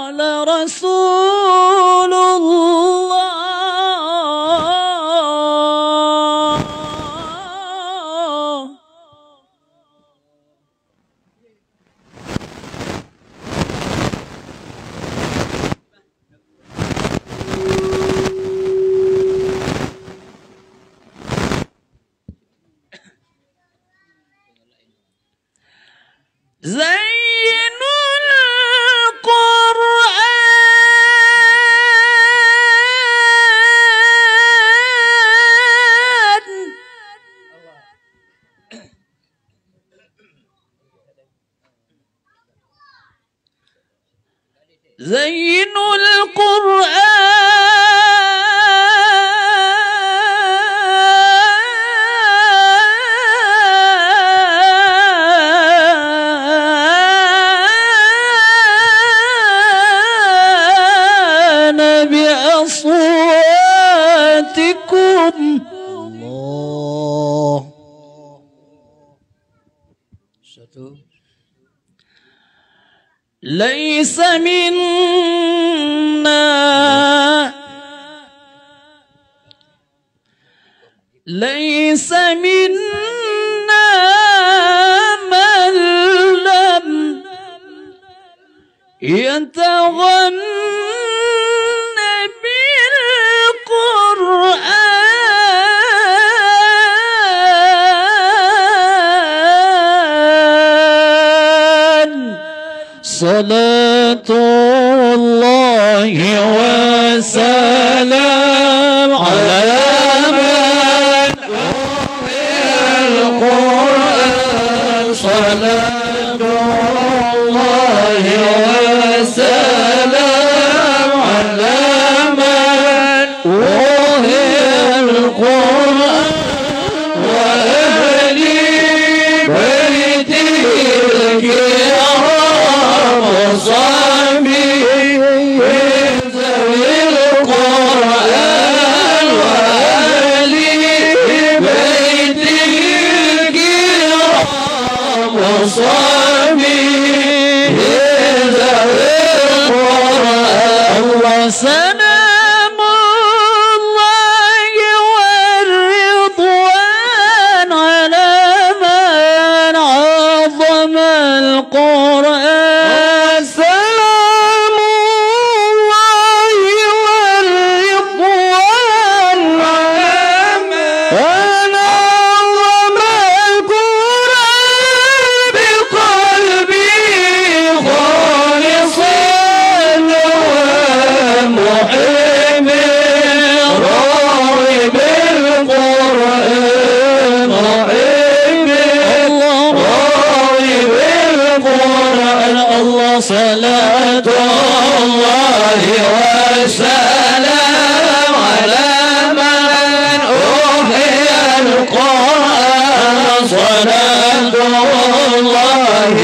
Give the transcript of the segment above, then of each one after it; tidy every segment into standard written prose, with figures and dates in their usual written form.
قال رسول الله زينوا القرآن زينوا القرآن بأصواتكم. الله. ليس منا ليس منا من لم يتغن بالقرآن. صلاة الله وسلام على من القرآن. صلاة الله وسلام على من القرآن وأهل بيته الكرام وصحبه ذوي القرآن وأهل بيته الكرام وصحبه ذوي القرآن. وسلام الله والرضوان على من عظم القرآن. سلام الله والرضوان على من عظم القرآن بقلبه خالصا ومحب راغب القرآن. راغب القرآن. الله. صلاة الله وسلام على من أوحي القرآن. صلاة الله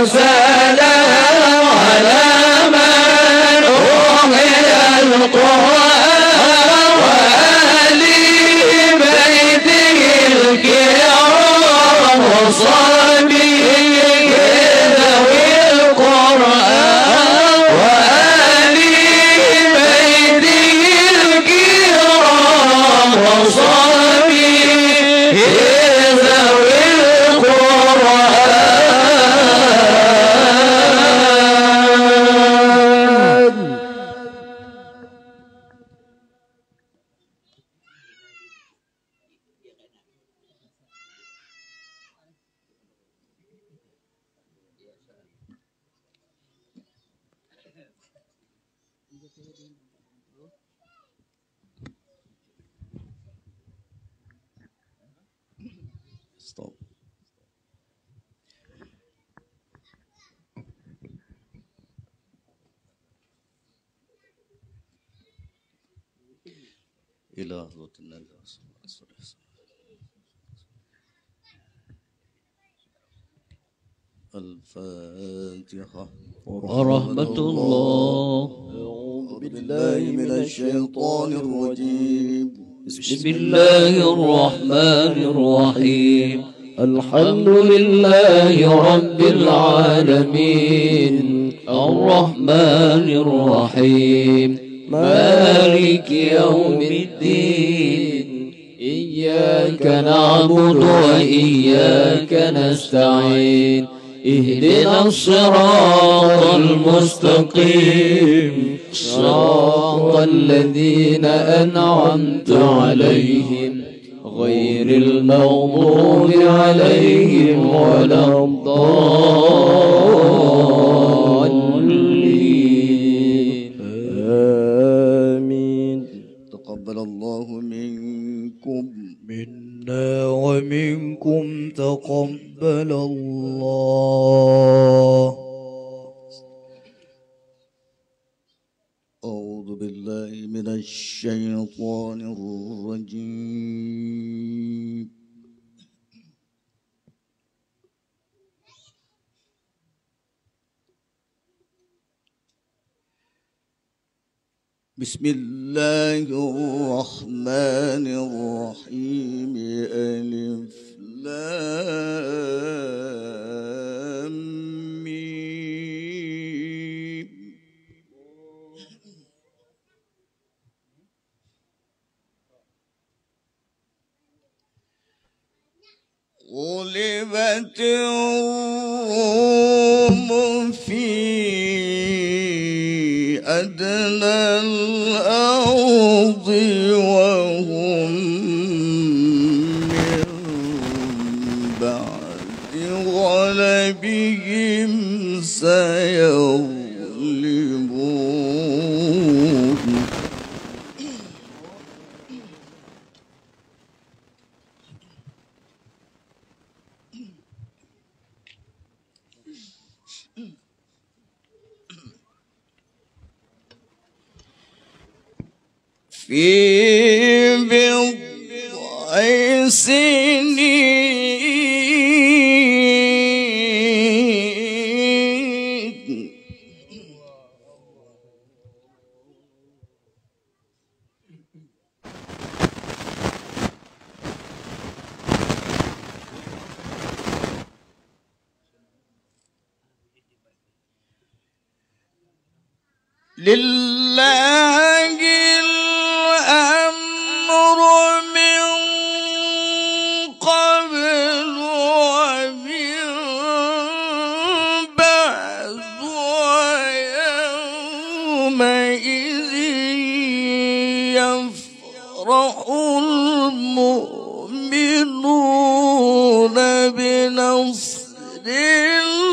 وسلام على من أوحي القرآن وأهل بيته الكرام وصحبه ذوي القرآن وأهل Stop. إلى حضرة النبي صلى الله عليه وسلم. الفاتحة ورحمة الله. أعوذ بالله من الشيطان الرجيم. بسم الله الرحمن الرحيم. الحمد لله رب العالمين الرحمن الرحيم مالك يوم الدين إياك نعبد وإياك نستعين اهدنا الصراط المستقيم صراط الذين أنعمت عليهم غير المغضوب عليهم ولا الضالين آمين. تقبل الله منكم منا ومنكم تقبل الله. أعوذ بالله من الشيطان الرجيم. بسم الله الرحمن الرحيم. ألف لام ميم. غلبت الروم في أدنى الأرض وهم من بعد غلبهم سيغلبون. في بضع سنين لله الأمر من قبل ومن بعد ويومئذ يفرح المؤمنون بنصر الله.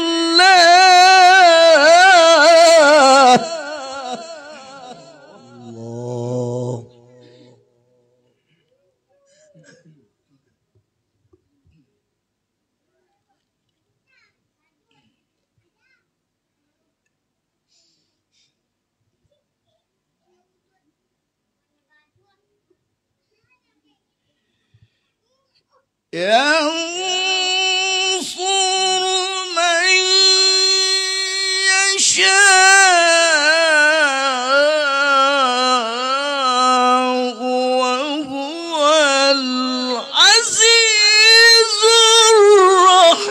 ينصر من يشاء وهو العزيز الرحيم.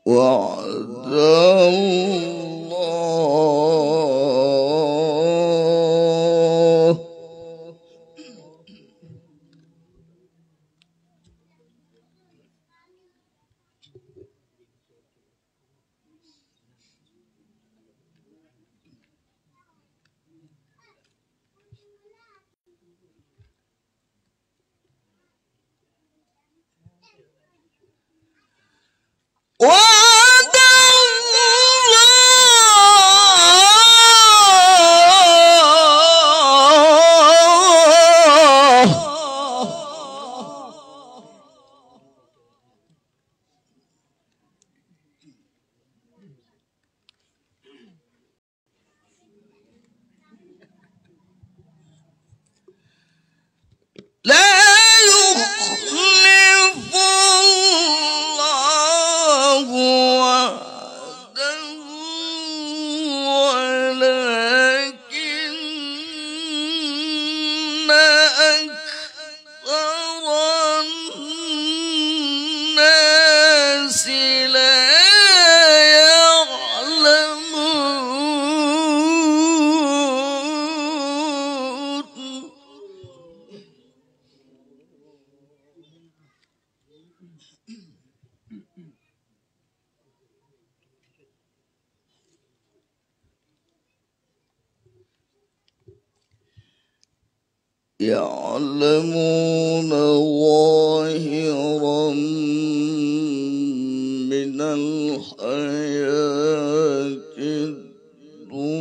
وعد الله يعلمون ظاهرا من الحياة الدنيا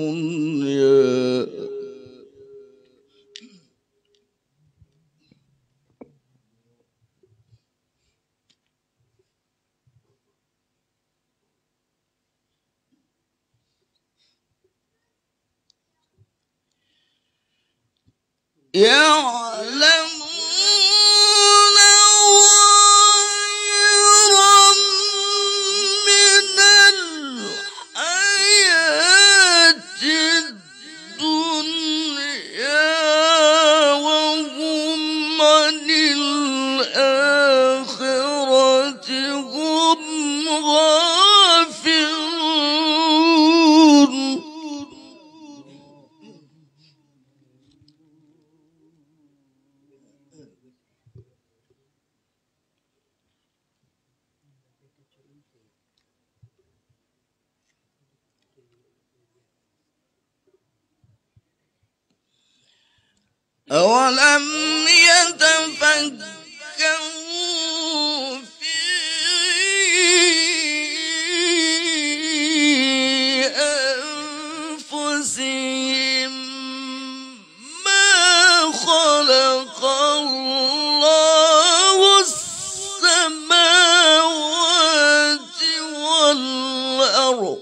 يعلمون ظاهرا من الحياة الدنيا وهم عن الآخرة هم غافلون أولم يتفكروا في أنفسهم ما خلق الله السماوات والأرض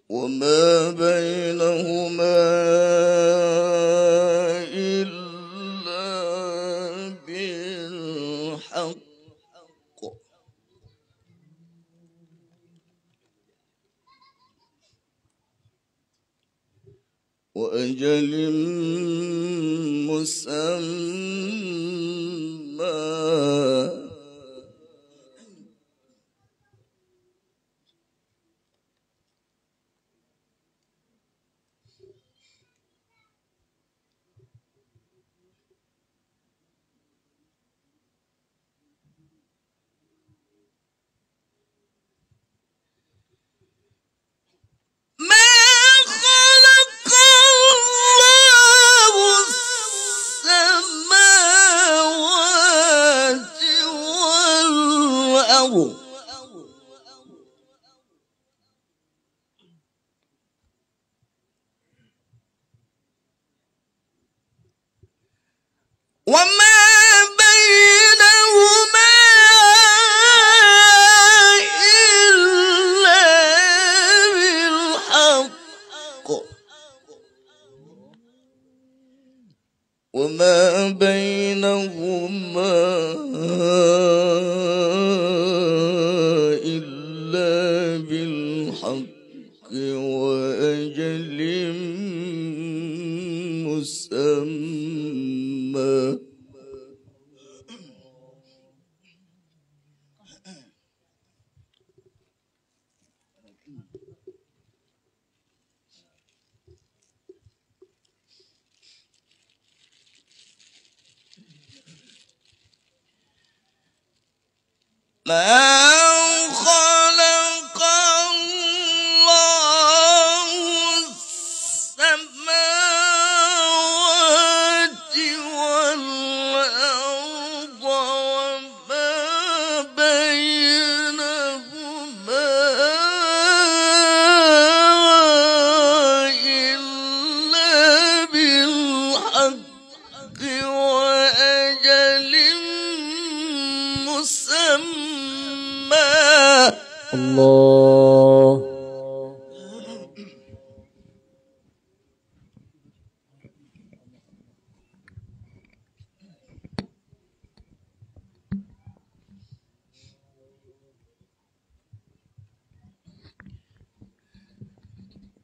وما بينهما إلا بالحق وأجل مسمى وما بينهما إلا بالحق وما بينهما إلا بالحق وأجل مسمى ما خلق الله السماوات والأرض وما بينهما إلا بالحق وأجل مسمى الله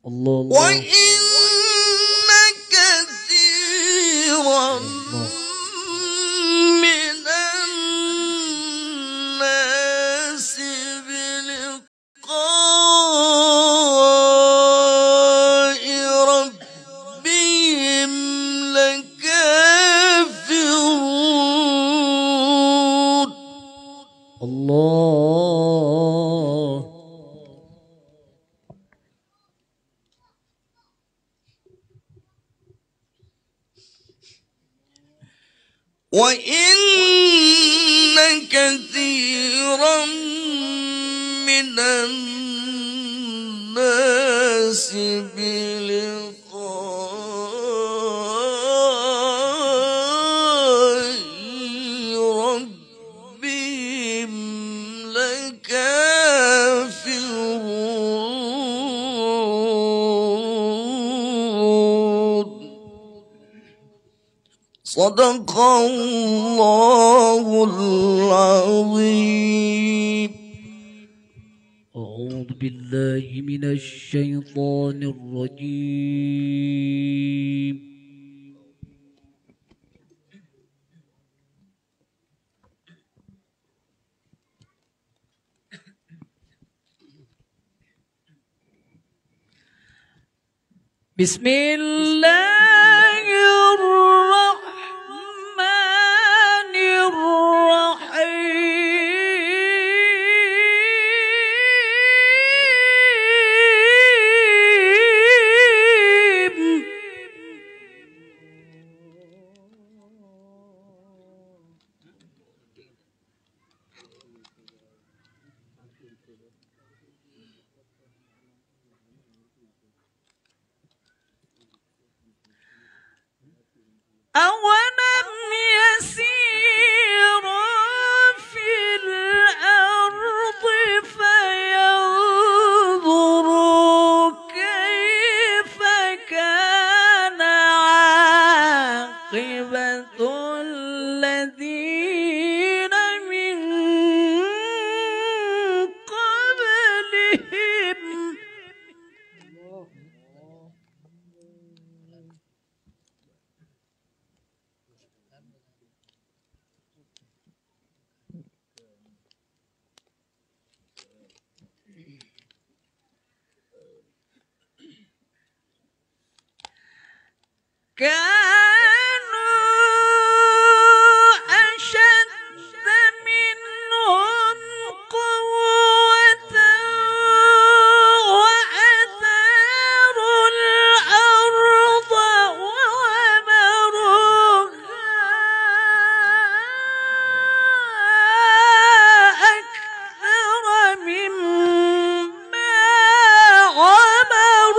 الله وإن كثيرا من الناس بلقاء ربهم لكافرون وإن كثيرا من الناس بلقاء ربهم لكافرون. صدق الله العظيم. أعوذ بالله من الشيطان الرجيم. بسم الله الرحمن الرحيم. أولم يسيروا في الأرض فينظروا كيف كان عاقبة الذين من قبلهم. كانوا أشد منهم قوة وأثاروا الأرض وعمروها أكثر مما عمروها.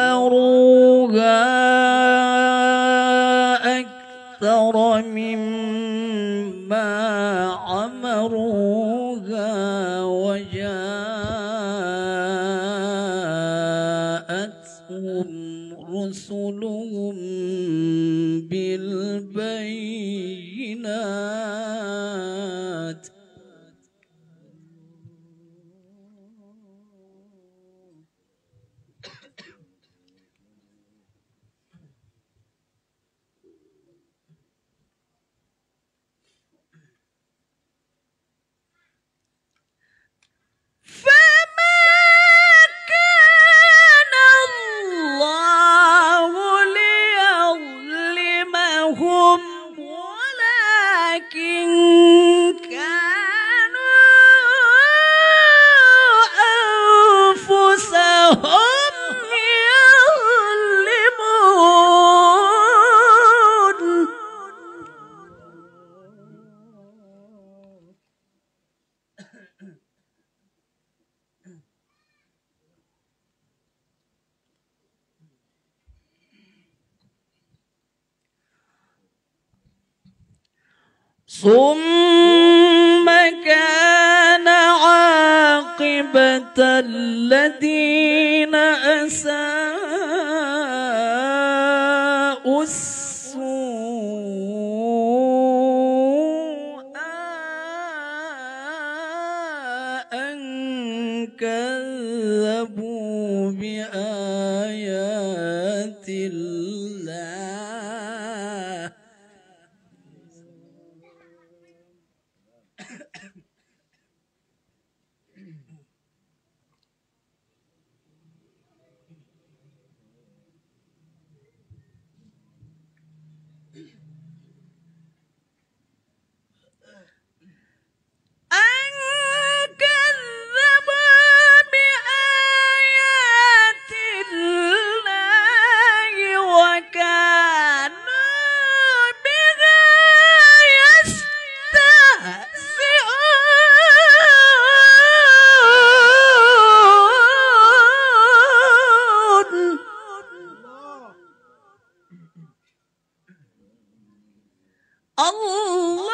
وعمروها أكثر مما عمروها وجاءتهم رسلهم بالبينات. فما كان الله ليظلمهم ولكن كانوا أنفسهم يظلمون. ثم كان عاقبة الذين أساءوا السوء أن كذبوا بآيات الله. الله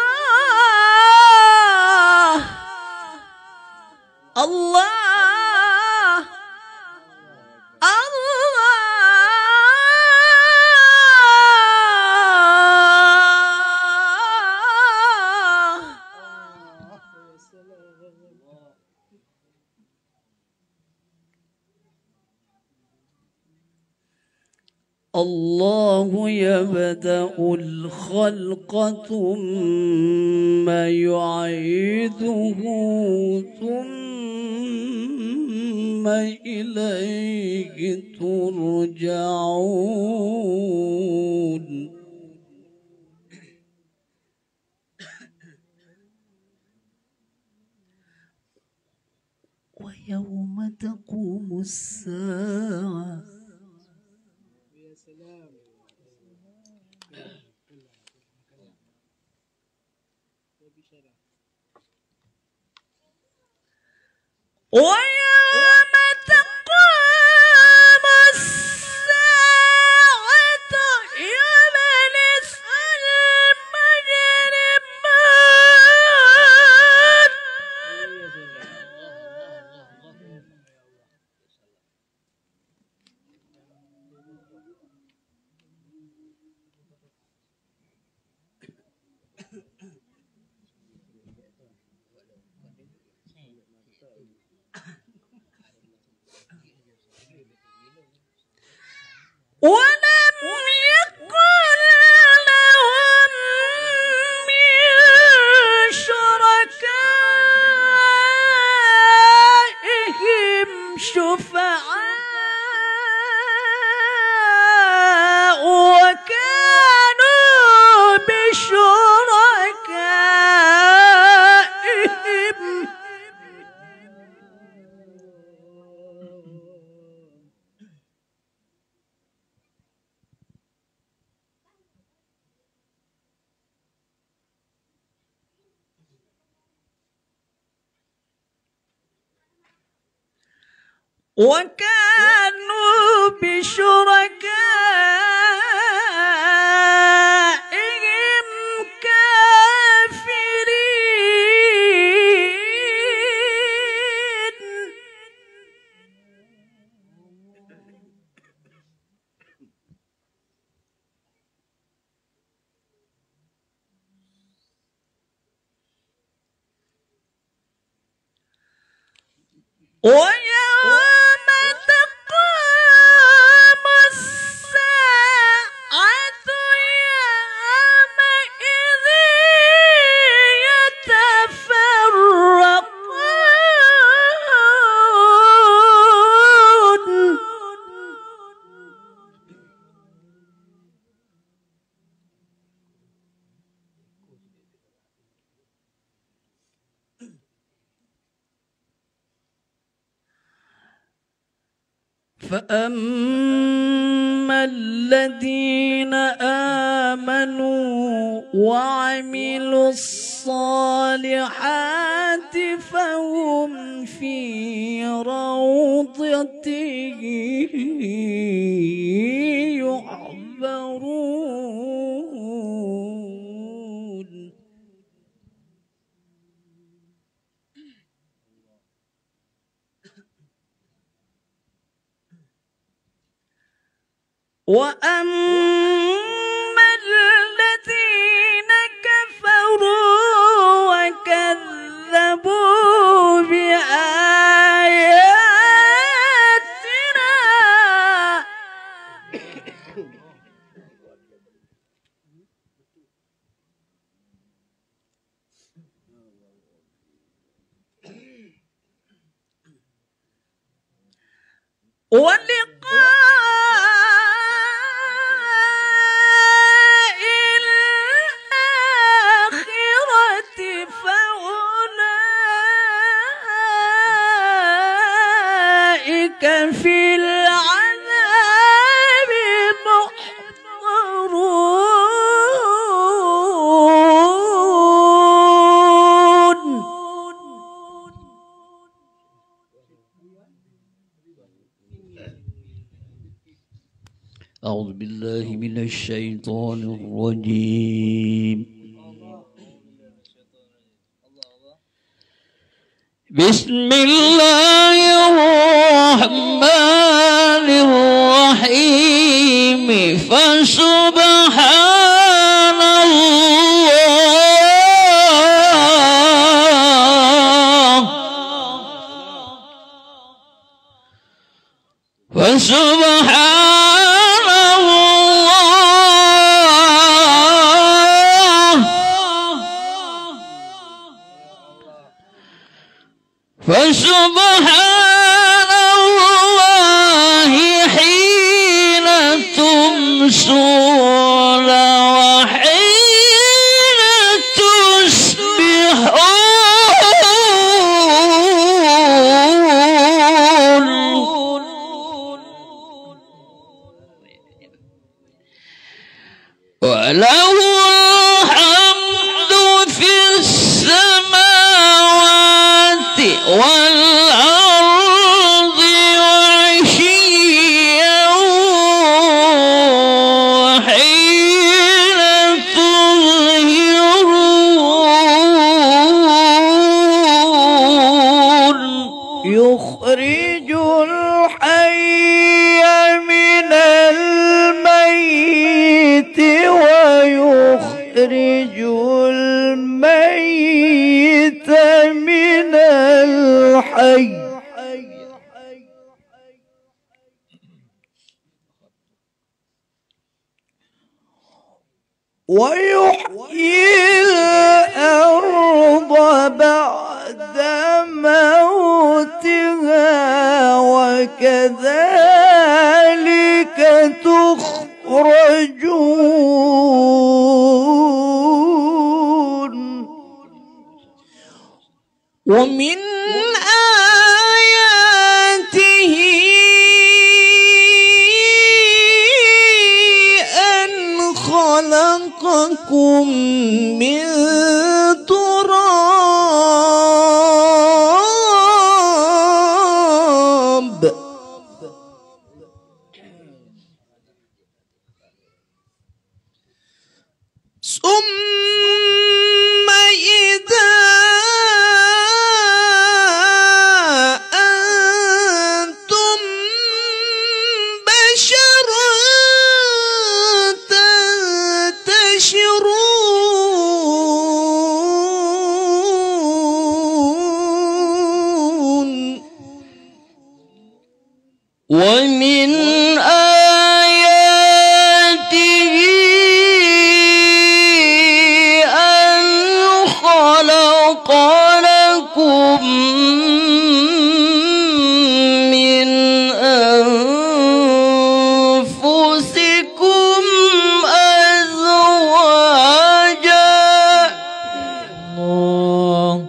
الله الله يبدأ الخلق ثم يعيده ثم إليه ترجعون ويوم تقوم الساعة ويوم تقوم الساعة يبلس المجرمون ولم يكن لهم من شركائهم شفعاء وكانوا بشركائهم كافرين ويوم تقوم الساعة يومئذ يتفرقون فأما الذين آمنوا وعملوا الصالحات فهم في روضة يحبرون وأما الذين كفروا وكذبوا بآياتنا ولقاء الآخرة فأولئك في العذاب محضرون أعوذ بالله من الشيطان الرجيم بسم الله الرحمن الرحيم فسبحان الله فسبحان الله حين تمسون وحين تصبحون وله الحمد في السماوات والأرض وعشيا وحين تظهرون يخرج الحي من الميت ويخرج الميت من الحي ويحيي الأرض بعد موتها وكذلك تخرجون ومن آياته أن خلقكم من تراب ثم إذا أنتم بشر تنتشرون ومن آياته أن خلق لكم من أنفسكم أزواجا الله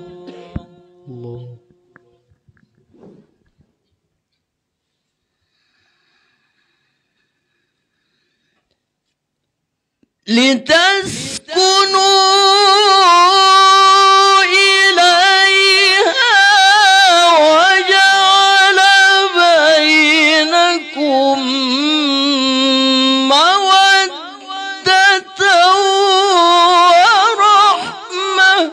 لتسكنوا إليها وجعل بينكم مودة ورحمة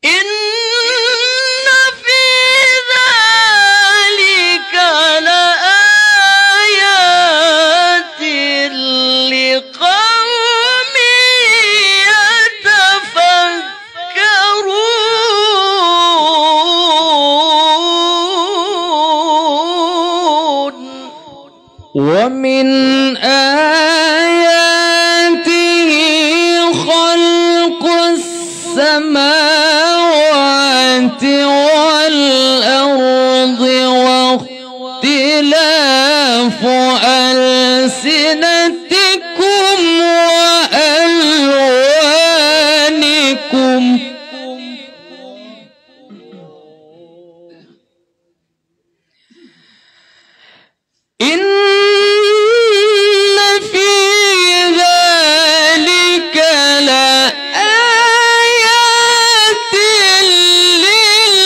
إن في ذلك لآيات لقوم يتفكرون ومن آياته خلق السماوات والأرض واختلاف ألسنتكم وألوانكم إن في ذلك لآيات للمؤمنين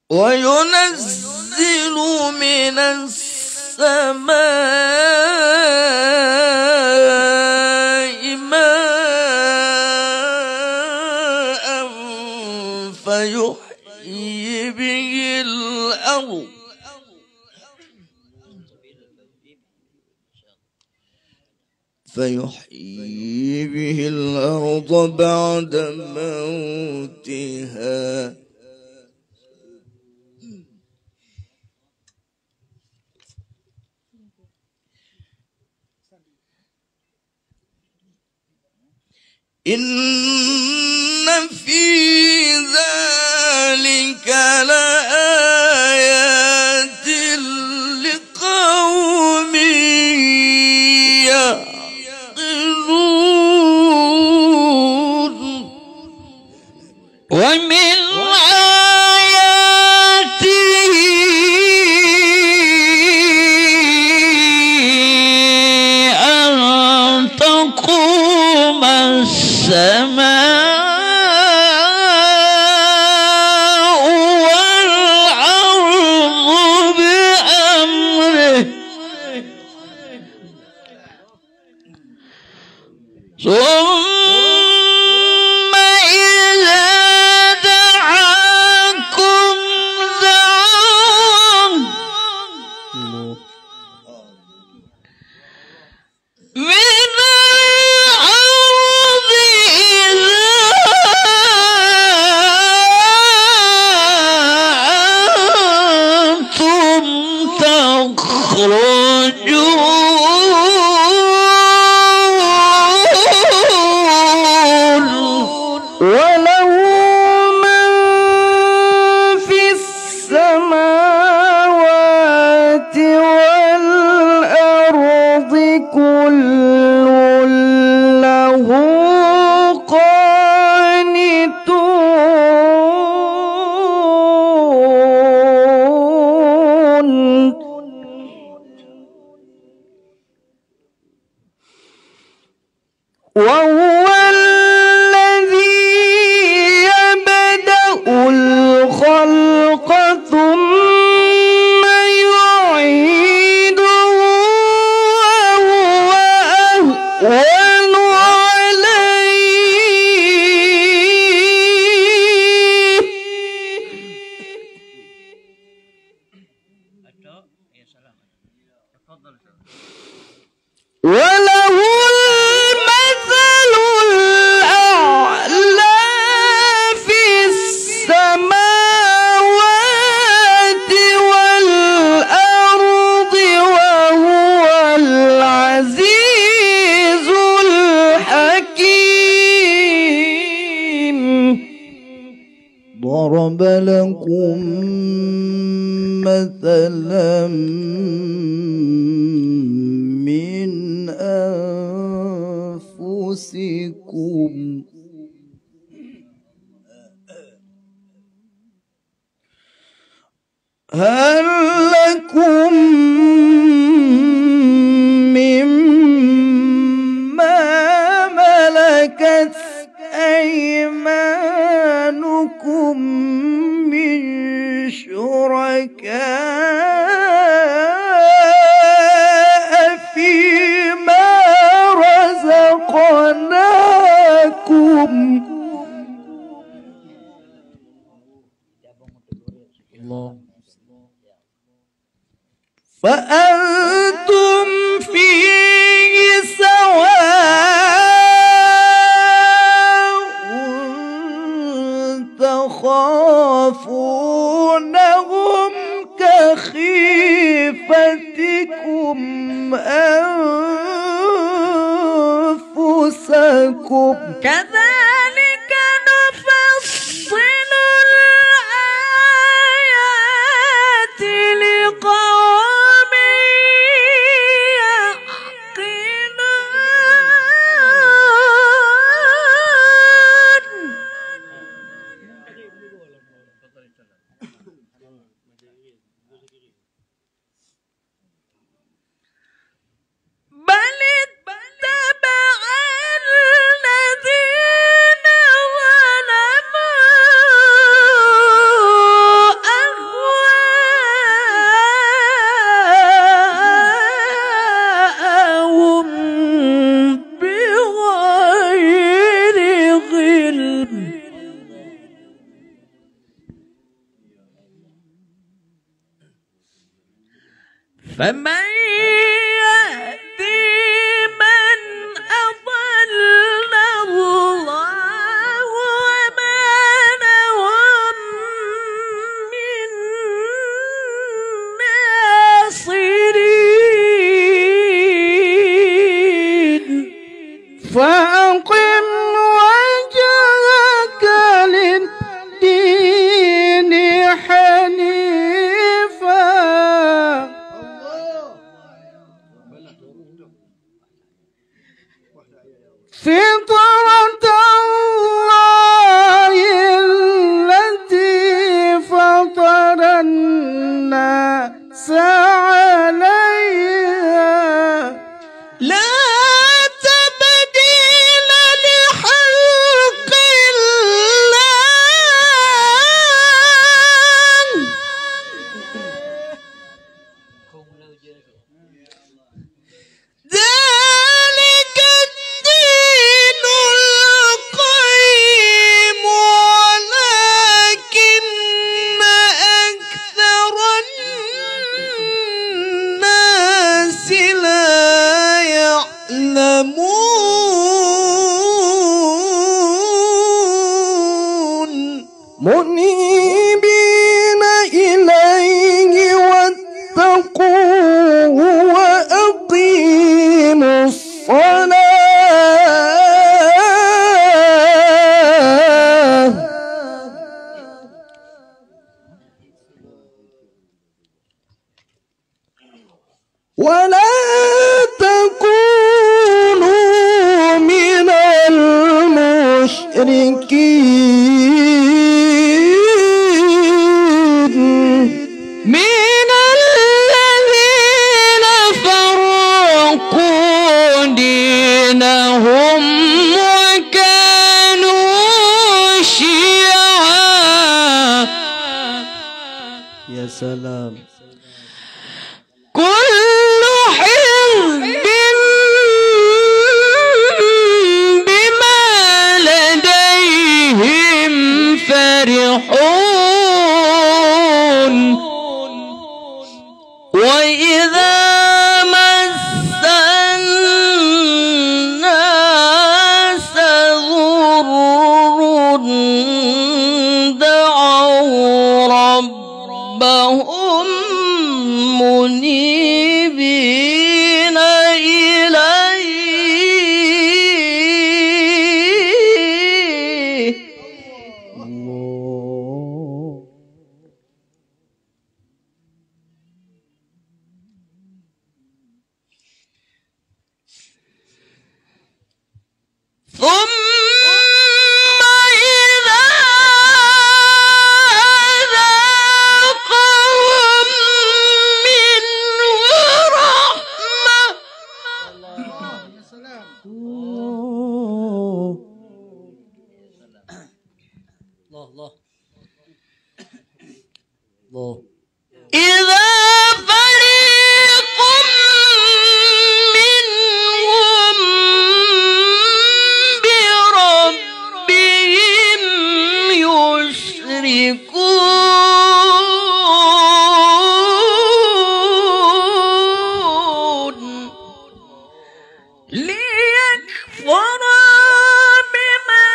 وينزل من السماء ماء فيحيي به الأرض بعد موتها إن في ذلك لآيات لقوم يعقلون ومن آياته أن تقوم السماء والأرض بأمره ثم إذا دعاكم دعاء من الأرض إذا أنتم تخرجون وله من في السماوات والأرض كل له قانتون وهو الذي يبدأ الخلق ثم يعيده وهو أهون عليه وله المثل الأعلى في السماوات والأرض وهو العزيز الحكيم ضرب لكم مثلا من أنفسكم هل لكم مما ملكت أيمانكم من شركاء فيما رزقناكم فأنتم فيه سواء تخافونهم كخيفتكم أنفسكم كذلك نفصل الآيات لقوم بل اتبع الذين فمن يهدي من أضل الله وما لهم من ناصرين فأقم وجهك للدين حنيفا فطرة الله التي فطر الناس عليها لا تبديل لخلق الله ذلك الدين القيم ولكن أكثر الناس لا يعلمون منيبين إليه واتقوه وأقيموا الصلاة ولا تكونوا من المشركين من الذين فرقوا دينهم وكانوا شيعا يا سلام كل حزب بما لديهم فرحون وإذا مس الناس ضر دعوا ربهم منيبين إليه ثم إذا أذاقهم منه رحمة إذا فريق منهم بربهم يشركون ليكفروا بما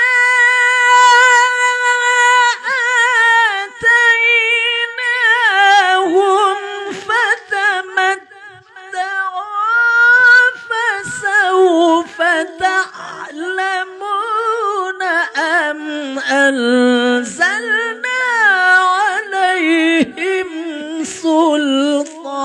آتيناهم فتمتعوا فسوف تعلمون أم أنزلنا عليهم سلطانا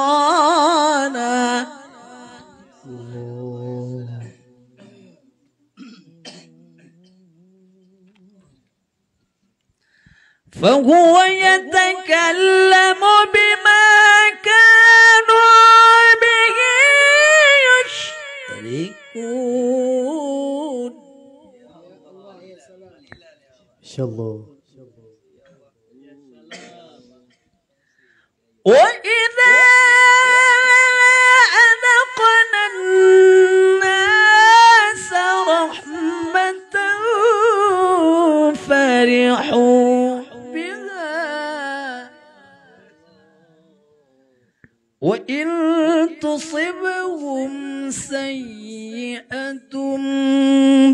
فهو يتكلم بما كانوا به يشركون إن شاء الله وإذا أذقنا الناس رحمة فرحوا بها وإن تصبهم سيئة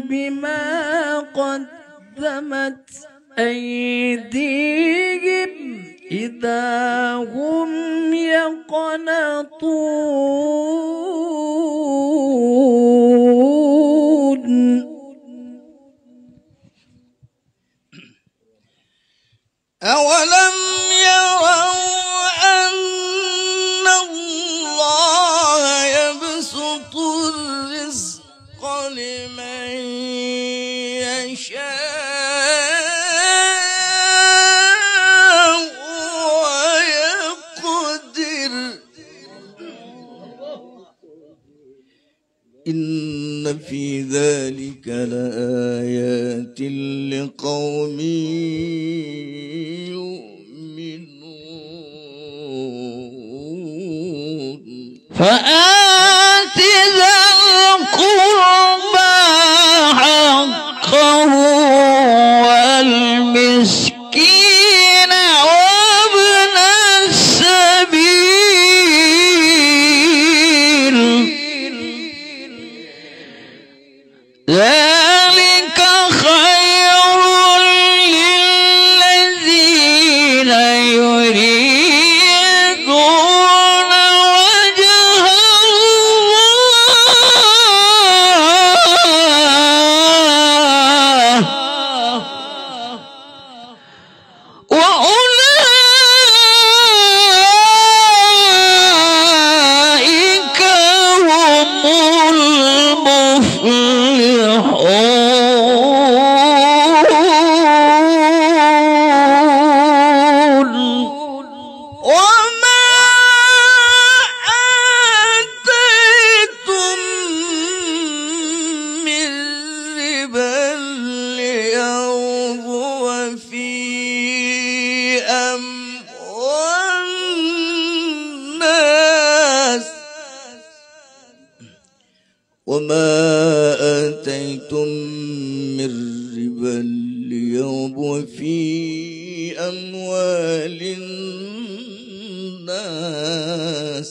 بما قدمت أيديهم إذا هم يقنطون أولم يروا أن الله يبسط الرزق لمن يشاء ويقدر إن في ذلك لآيات لقوم يؤمنون فآت ذا القربى حقه والمسكين وابن السبيل ذلك خير للذين يريدون وجه الله وأولئك هم المفلحون وما آتيتم من ربا ليربو في أموال الناس وما آتيتم من ربا ليربو في أموال الناس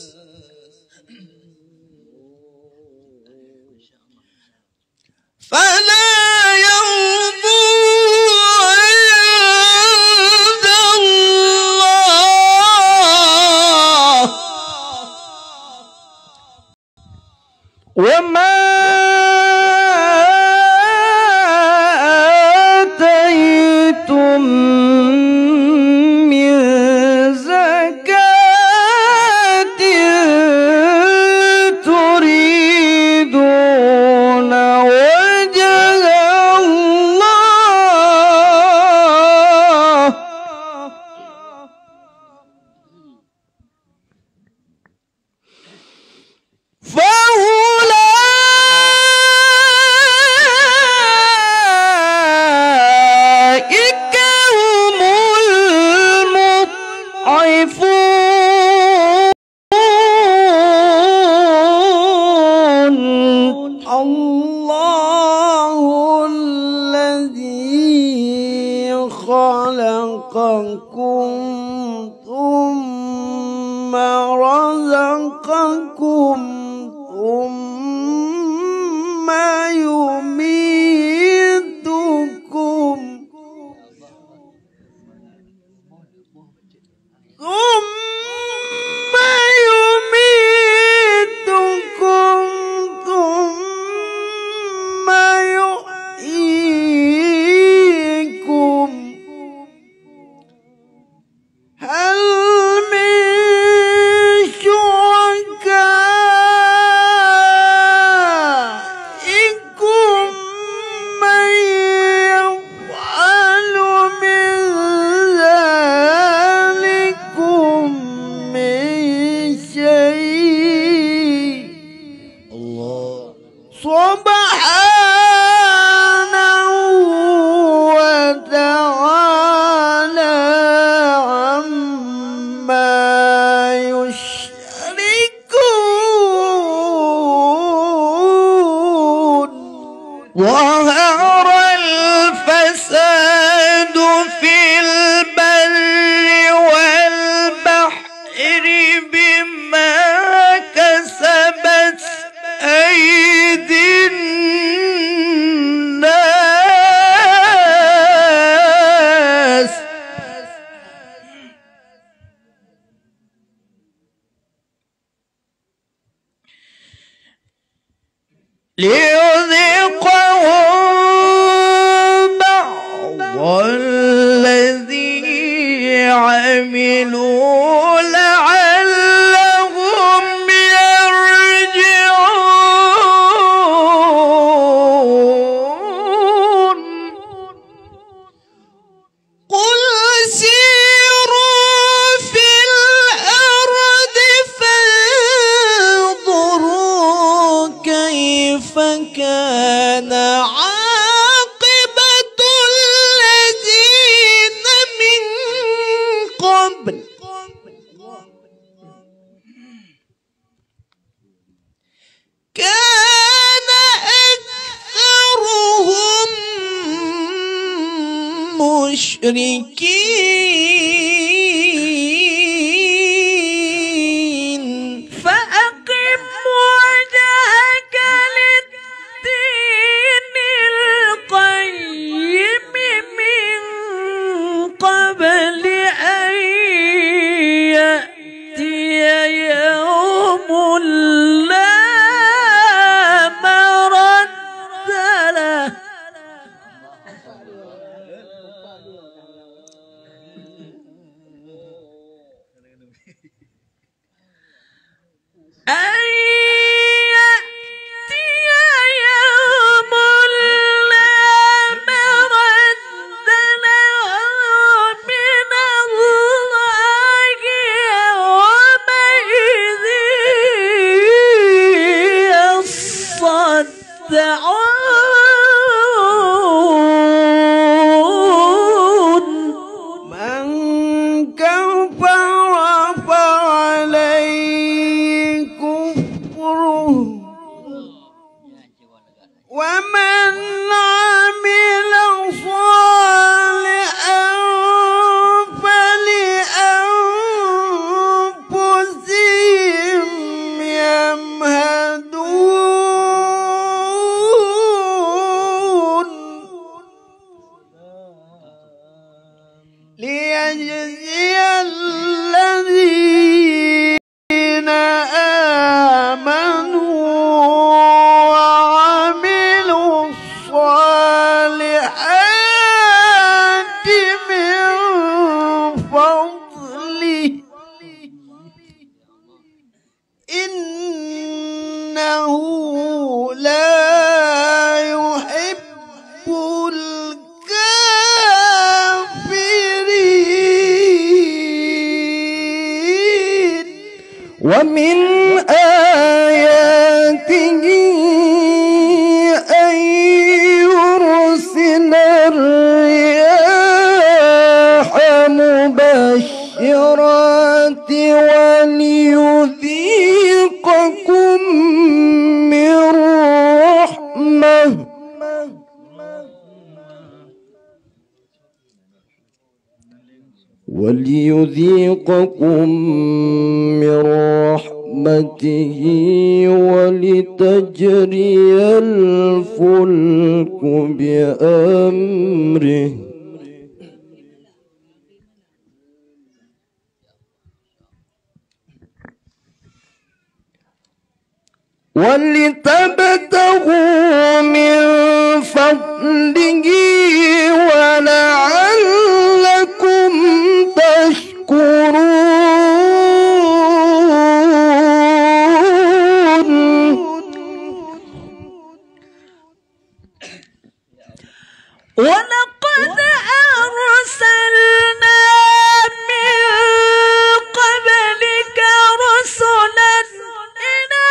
فلا يربو عند الله وما آتيتم من زكاة تريدون وجه الله فأولئك هم المضعفون الله الذي خلقكم ثم رزقكم ثم يميتكم ثم يحييكم هل من شركائكم من يفعل من ذلك ليذيقهم بعض الذي عملوا لعلهم يرجعون. قل سيروا في الأرض فانظروا كيف كان عاقبة الذين من قبل كان أكثرهم مشركين. فأقم وجهك للدين القيم من قبل أن يأتي يوم لا مرد له. أن يأتي يوم لا مرد له من الله يومئذ يصدعون. من كفر فعليه كفره ومن عمل صالحا فلأنفسهم يمهدون ليجزي الذين آمنوا وعملوا الصالحات من فضله إنه لا يحب الكافرين. ومن آياته أن يرسل الرياح مبشرات وليذيقكم من رحمة رحمته ولتجري الفلك بأمره ولتبتغوا من فضله ولعلكم تشكرون. ولقد أرسلنا من قبلك رسلا إلى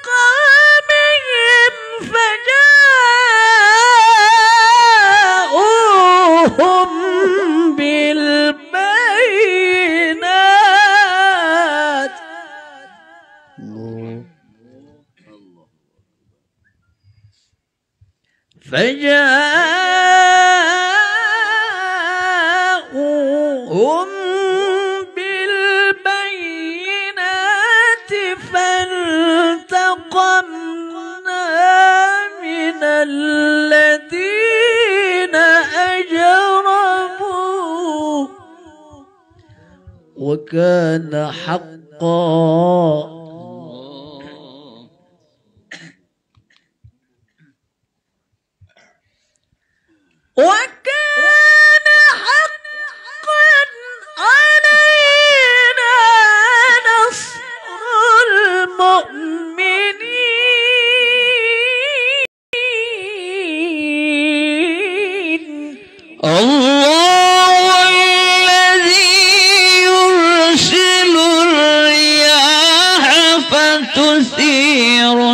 قومهم فجاءوهم بالبينات فانتقمنا من الذين أجرموا وكان حقا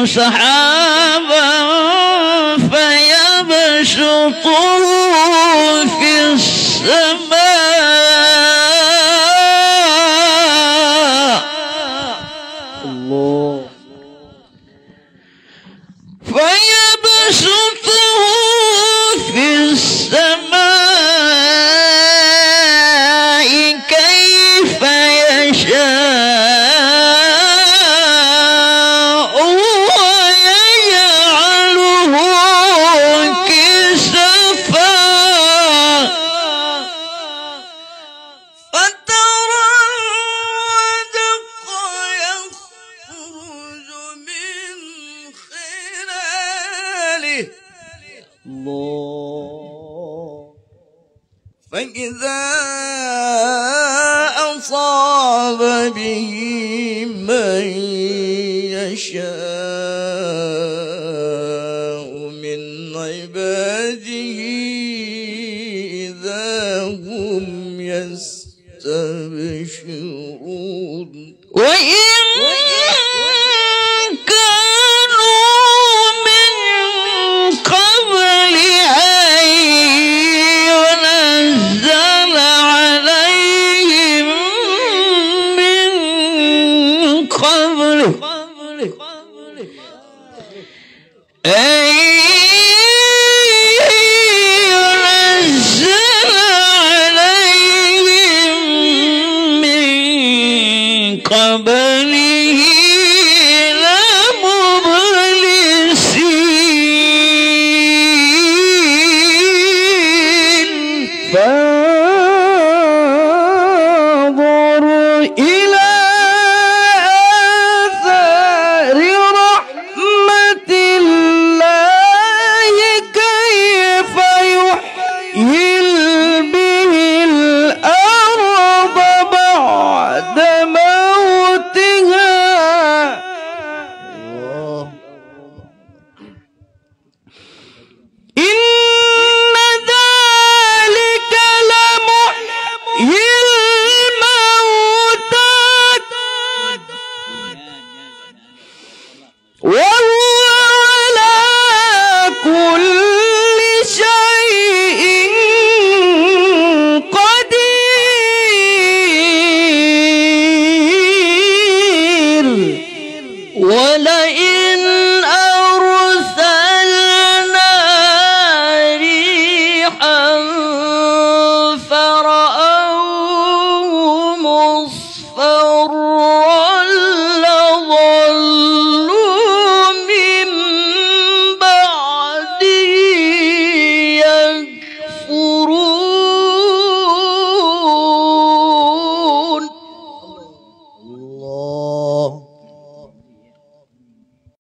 سحابا فيبسطه في السماء الله فيبسطه في السماء كيف يشاء ويجعله كسفا فترى الودق يخرج من خلاله الله فإذا أصاب به من يشاء من عباده إذا هم يستبشرون وإن كانوا من قبل أن ينزل عليهم من قبله أن ينزل عليهم من قبله لمبلسين فانظر إلى آثار رحمة الله كيف يحيي به الأرض بعد موتها الله إن ذلك لمحيي